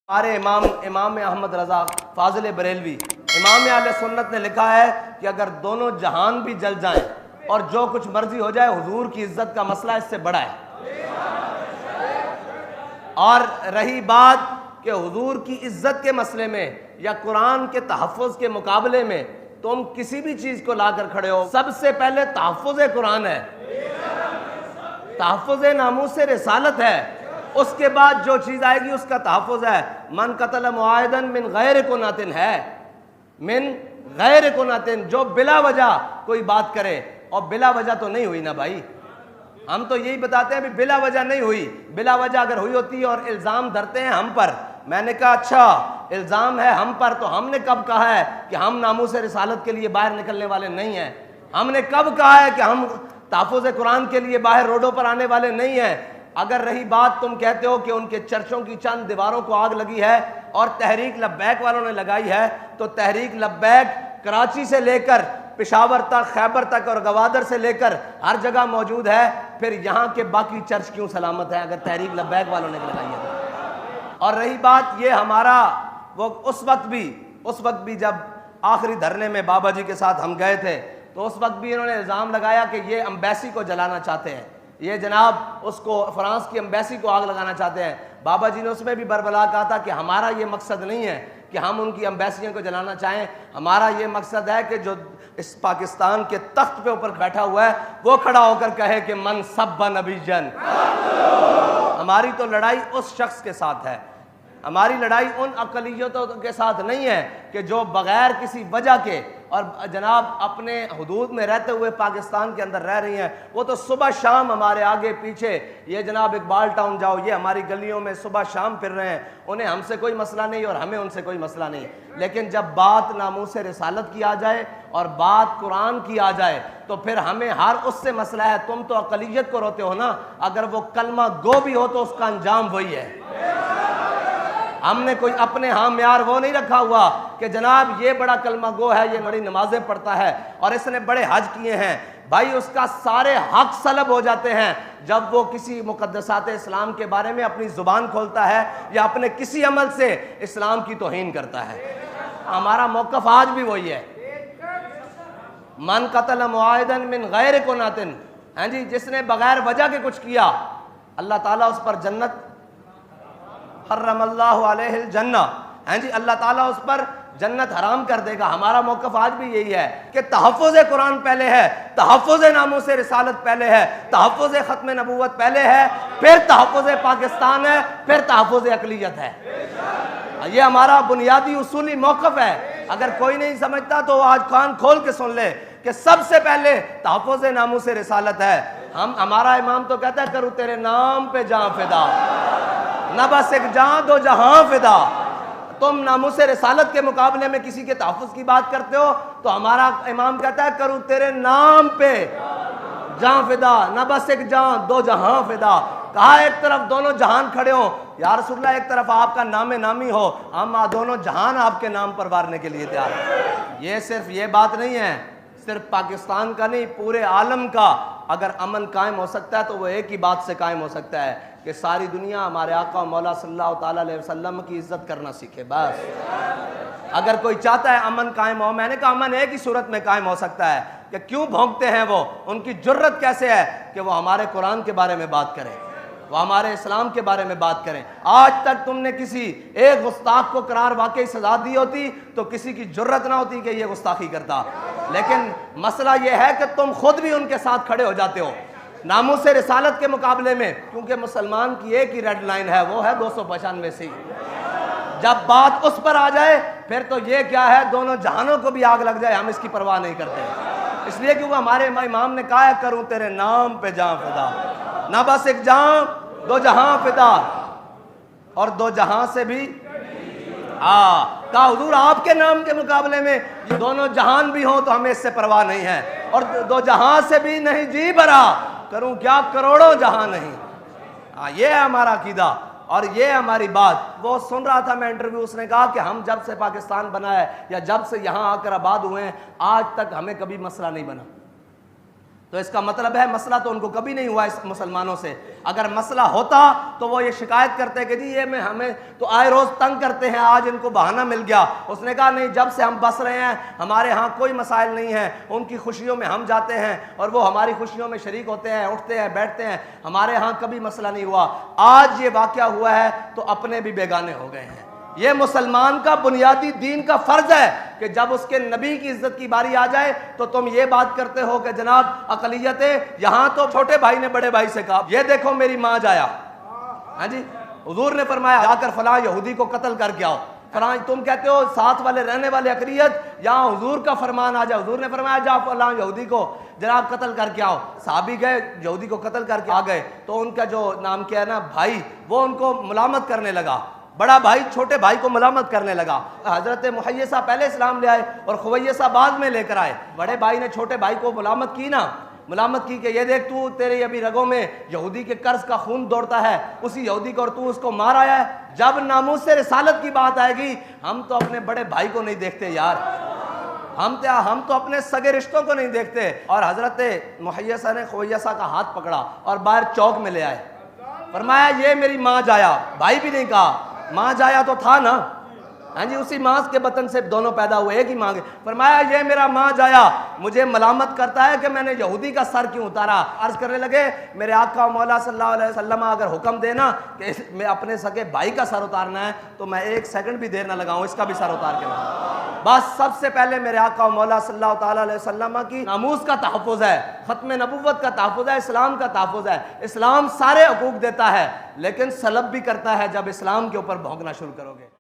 हमारे इमाम अहमद रज़ा फाजिल बरेलवी इमाम अहले सुन्नत ने लिखा है कि अगर दोनों जहान भी जल जाएं और जो कुछ मर्जी हो जाए, हुजूर की इज्जत का मसला इससे बड़ा है। और रही बात कि हुजूर की इज्जत के मसले में या कुरान के तहफ़्फ़ुज़ के मुकाबले में तुम किसी भी चीज़ को लाकर खड़े हो, सबसे पहले तहफ़्फ़ुज़ कुरान है, तहफ़्फ़ुज़ नामूस रिसालत है, उसके बाद जो चीज़ आएगी उसका तहफ़्फ़ुज़ है। मन कतल मुआहिदन मिन गैर कुनातिन है, मिन गैर कुनातिन, जो बिला वजह कोई बात करे, और बिला वजह तो नहीं हुई ना भाई, हम तो यही बताते हैं भी बिला वजह नहीं हुई। बिला वजह अगर हुई होती और इल्ज़ाम धरते हैं हम पर, मैंने कहा अच्छा इल्ज़ाम है हम पर, तो हमने कब कहा है कि हम नामूस रिसालत के लिए बाहर निकलने वाले नहीं हैं? हमने कब कहा है कि हम तहफ़्फ़ुज़ कुरान के लिए बाहर रोडों पर आने वाले नहीं हैं? अगर रही बात, तुम कहते हो कि उनके चर्चों की चंद दीवारों को आग लगी है और तहरीक लब्बैक वालों ने लगाई है, तो तहरीक लब्बैक कराची से लेकर पेशावर तक, खैबर तक और गवादर से लेकर हर जगह मौजूद है, फिर यहाँ के बाकी चर्च क्यों सलामत हैं अगर तहरीक लब्बैक वालों ने लगाई है तो? और रही बात ये हमारा, वो उस वक्त भी जब आखिरी धरने में बाबा जी के साथ हम गए थे, तो उस वक्त भी इन्होंने इल्ज़ाम लगाया कि ये एम्बेसी को जलाना चाहते हैं, ये जनाब उसको फ्रांस की एम्बेसी को आग लगाना चाहते हैं। बाबा जी ने उसमें भी बरबला कहा था कि हमारा ये मकसद नहीं है कि हम उनकी एम्बेसियों को जलाना चाहें, हमारा ये मकसद है कि जो इस पाकिस्तान के तख्त पे ऊपर बैठा हुआ है वो खड़ा होकर कहे कि मन सब्बा नबीजन। हमारी तो लड़ाई उस शख्स के साथ है, हमारी लड़ाई उन अक़लियतों के साथ नहीं है कि जो बग़ैर किसी वजह के और जनाब अपने हुदूद में रहते हुए पाकिस्तान के अंदर रह रही हैं। वो तो सुबह शाम हमारे आगे पीछे, ये जनाब इकबाल टाउन जाओ, ये हमारी गलियों में सुबह शाम फिर रहे हैं, उन्हें हमसे कोई मसला नहीं और हमें उनसे कोई मसला नहीं। लेकिन जब बात नामूस रिसालत की आ जाए और बात कुरान की आ जाए, तो फिर हमें हर उससे मसला है। तुम तो अक़लियत को रोते हो ना, अगर वो कलमा गो भी हो तो उसका अंजाम वही है। हमने कोई अपने यार वो नहीं रखा हुआ कि जनाब ये बड़ा कलमा गो है, ये बड़ी नमाजें पढ़ता है और इसने बड़े हज किए हैं। भाई उसका सारे हक सलब हो जाते हैं जब वो किसी मुक़द्दसात इस्लाम के बारे में अपनी ज़ुबान खोलता है या अपने किसी अमल से इस्लाम की तौहीन करता है। हमारा मौक़िफ़ आज भी वही है, मन कतल मुआहिदन मिन गैर कुनातिन, हैं जी, जिसने बगैर वजह के कुछ किया अल्लाह ताला उस पर जन्नत हर्रमल्लाहु अलैहिल जन्ना, हैं जी, अल्लाह ताला उस पर जन्नत हराम कर देगा। हमारा मौक़िफ़ आज भी यही है कि तहफ़्फ़ुज़ कुरान पहले है, तहफ़्फ़ुज़ नामूस रिसालत पहले है, तहफ़्फ़ुज़ ख़त्म नबूवत पहले है, फिर तहफ़्फ़ुज़ पाकिस्तान है, फिर तहफ़्फ़ुज़ अक़लियत है। ये हमारा बुनियादी उसूली मौक़िफ़ है। अगर कोई नहीं समझता तो आज कान खोल के सुन ले कि सबसे पहले तहफ़्फ़ुज़ नामूस रिसालत है। हमारा इमाम तो कहता है करूँ तेरे नाम पे जान फिदा, न बस एक जान दो जहां फिदा। तुम नामूस रिसालत के मुकाबले में किसी के तहफ़्फ़ुज़ की बात करते हो तो हमारा इमाम कहता है करूँ तेरे नाम पे जान फिदा, न बस एक जान दो जहां फिदा। कहा एक तरफ दोनों जहान खड़े हो या रसूलल्लाह, एक तरफ आपका नामे नामी हो, हम दोनों जहान आपके नाम पर वारने के लिए तैयार हैं। ये सिर्फ ये बात नहीं है, सिर्फ पाकिस्तान का नहीं, पूरे आलम का अगर अमन कायम हो सकता है तो वो एक ही बात से कायम हो सकता है कि सारी दुनिया हमारे आका मौला सल्लल्लाहु ताला अलैहि वसल्लम की इज्जत करना सीखे। बस अगर कोई चाहता है अमन कायम हो, मैंने कहा अमन एक ही सूरत में कायम हो सकता है कि क्यों भौंकते हैं वो, उनकी जुर्रत कैसे है कि वो हमारे कुरान के बारे में बात करें, वो हमारे इस्लाम के बारे में बात करें। आज तक तुमने किसी एक गुस्ताख को करार वाकई सजा दी होती तो किसी की जुर्रत ना होती कि ये गुस्ताखी करता। लेकिन मसला ये है कि तुम खुद भी उनके साथ खड़े हो जाते हो नामूस रिसालत के मुकाबले में, क्योंकि मुसलमान की एक ही रेड लाइन है, वो है 295 सी। जब बात उस पर आ जाए फिर तो ये क्या है, दोनों जहानों को भी आग लग जाए हम इसकी परवाह नहीं करते। इसलिए क्योंकि हमारे इमाम ने कहा है करूँ तेरे नाम पे जान फिदा, ना बस एक जान दो जहां फिदा, और दो जहां से भी का हुजूर आपके नाम के मुकाबले में ये दोनों जहान भी हो तो हमें इससे परवाह नहीं है, और दो जहां से भी नहीं जी भरा, करूं क्या करोड़ों जहां नहीं। ये है हमारा अकीदा और ये हमारी बात। वो सुन रहा था मैं इंटरव्यू, उसने कहा कि हम जब से पाकिस्तान बना है या जब से यहाँ आकर आबाद हुए हैं आज तक हमें कभी मसला नहीं बना। तो इसका मतलब है मसला तो उनको कभी नहीं हुआ इस मुसलमानों से। अगर मसला होता तो वो ये शिकायत करते कि जी ये में हमें तो आए रोज़ तंग करते हैं, आज इनको बहाना मिल गया। उसने कहा नहीं, जब से हम बस रहे हैं हमारे यहाँ कोई मसाइल नहीं है, उनकी खुशियों में हम जाते हैं और वो हमारी खुशियों में शरीक होते हैं, उठते हैं, बैठते हैं, हमारे यहाँ कभी मसला नहीं हुआ। आज ये वाक़या हुआ है तो अपने भी बेगाने हो गए हैं। ये मुसलमान का बुनियादी दीन का फर्ज है कि जब उसके नबी की इज्जत की बारी आ जाए तो तुम ये बात करते हो कि जनाब अकलियत है। यहाँ तो छोटे भाई ने बड़े भाई से कहा ये देखो मेरी माँ जाया, हाँ जी, हुजूर ने फरमाया जाकर फलां यहूदी को कत्ल करके आओ। फलां तुम कहते हो साथ वाले रहने वाले अकलियत, यहाँ हुजूर का फरमान आ जाए, हुजूर ने फरमाया जाओ फलां यहूदी को जनाब कत्ल करके आओ। साहबी गए, यहूदी को कत्ल करके आ गए तो उनका जो नाम क्या है ना भाई, वो उनको मुलामत करने लगा। बड़ा भाई छोटे भाई को मलामत करने लगा। हजरत मुहैयसा पहले इस्लाम ले आए और खुवैयसा बाद में लेकर आए। बड़े भाई ने छोटे भाई को मुलामत की ना, मुलामत की कि ये देख तू, तेरे अभी रगों में यहूदी के कर्ज का खून दौड़ता है, उसी यहूदी को, और तू उसको मार आया है। जब नामूस से रिसालत की बात आएगी हम तो अपने बड़े भाई को नहीं देखते यार, हम तो अपने सगे रिश्तों को नहीं देखते। और हजरत मुहैयसा ने खुवैयसा का हाथ पकड़ा और बाहर चौक में ले आए। फरमाया ये मेरी माँ जाया। भाई भी नहीं कहा, माँ जाया तो था ना, हाँ जी, उसी माँ के बतन से दोनों पैदा हुए, एक ही माँ के। फरमाया ये मेरा माँ जाया मुझे मलामत करता है कि मैंने यहूदी का सर क्यों उतारा। अर्ज करने लगे मेरे आका मौला सल्लल्लाहु अलैहि वसल्लम अगर हुक्म देना कि मैं अपने सगे भाई का सर उतारना है तो मैं 1 सेकंड भी देर ना लगाऊं, इसका भी सर उतार के लाऊं। बस सबसे पहले मेरे आका मौला सल्लल्लाहु ताला अलैहि वसल्लम की नामूस का तहफ़्फ़ुज़ है, ख़त्म नबुव्वत का तहफ़्फ़ुज़ है, इस्लाम का तहफ़्फ़ुज़ है। इस्लाम सारे हकूक़ देता है लेकिन सलब भी करता है जब इस्लाम के ऊपर भौंकना शुरू करोगे।